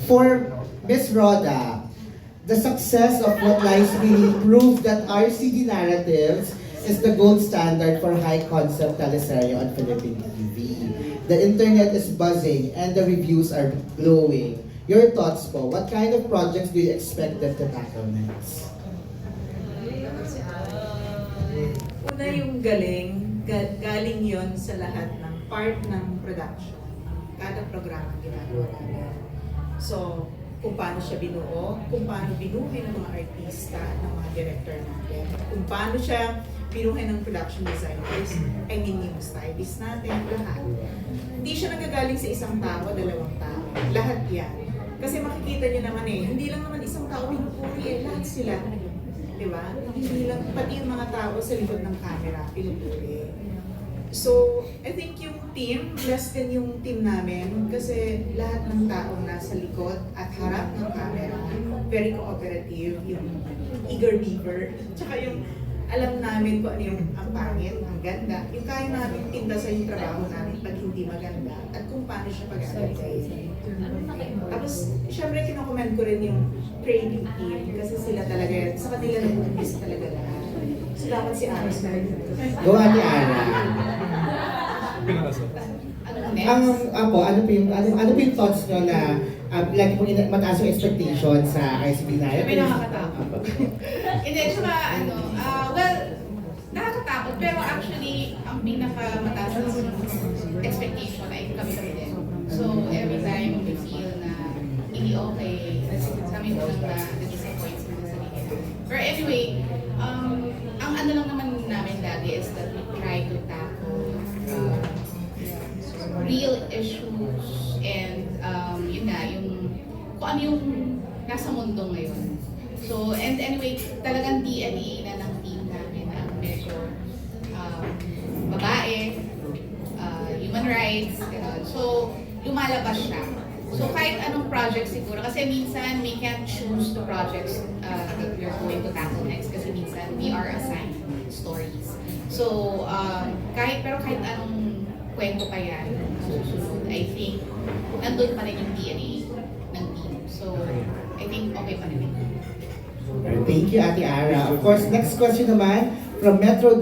For Miss Roda, the success of What Lies Beneath proved that RCD Narratives is the gold standard for high-concept teleserye on Philippine TV. The internet is buzzing and the reviews are glowing. Your thoughts po, what kind of projects do you expect them to tackle next? Una yung galing yon sa lahat ng part ng production. Kada programa ginagawa namin. So, kung paano siya binuo, kung paano binuhin ng mga artista, ng mga director natin, kung paano siya binuhin ng production designers, I mean yung stylist natin, lahat. Hindi siya nagagaling sa isang tao, dalawang tao. Lahat yan. Kasi makikita niyo naman hindi lang naman isang tao pinupuri lahat sila. Di ba? Hindi lang, pati yung mga tao sa likod ng camera, pinupuri. So, I think yung team, blessed din yung team namin kasi lahat ng taong nasa likod at harap ng camera, very cooperative, yung eager beaver, tsaka yung alam namin kung ano yung ang pangit, ang ganda, yung kaya namin tinda sa yung trabaho namin pag hindi maganda at kung paano siya pag-aagay. Tapos, syempre kinokomment ko rin yung creative team kasi sila talaga, sa kanila nag-umpis talaga lahat. Salamat si Aris na rin. Go Ate Ara. Ano po yung thoughts nyo na lagi pong mataas yung expectation sa RCB na May nakakatakot. Hindi, tsaka well, nakakatakot, pero actually, ang pinakamataas ng expectation ay kami din. So, every time we feel na hindi okay, kami po lang na-disappoint sa sarili namin. But anyway, ang ano lang naman namin lagi is that we try to tackle real issues and yun nga, yung kung ano yung nasa mundo ngayon. So, and anyway, talagang DNA na ng team namin ang medyo babae, human rights, gano'n. So, lumalabas siya. So, kahit anong project siguro, kasi minsan we can't choose the projects that we're going to tackle next kasi minsan we are assigned stories. So, kahit anong kwento pa yan, susunod, I think, nandun pa rin yung DNA ng team. So, I think okay pa rin. Thank you, Ate Ara. Of course, next question naman from Metro.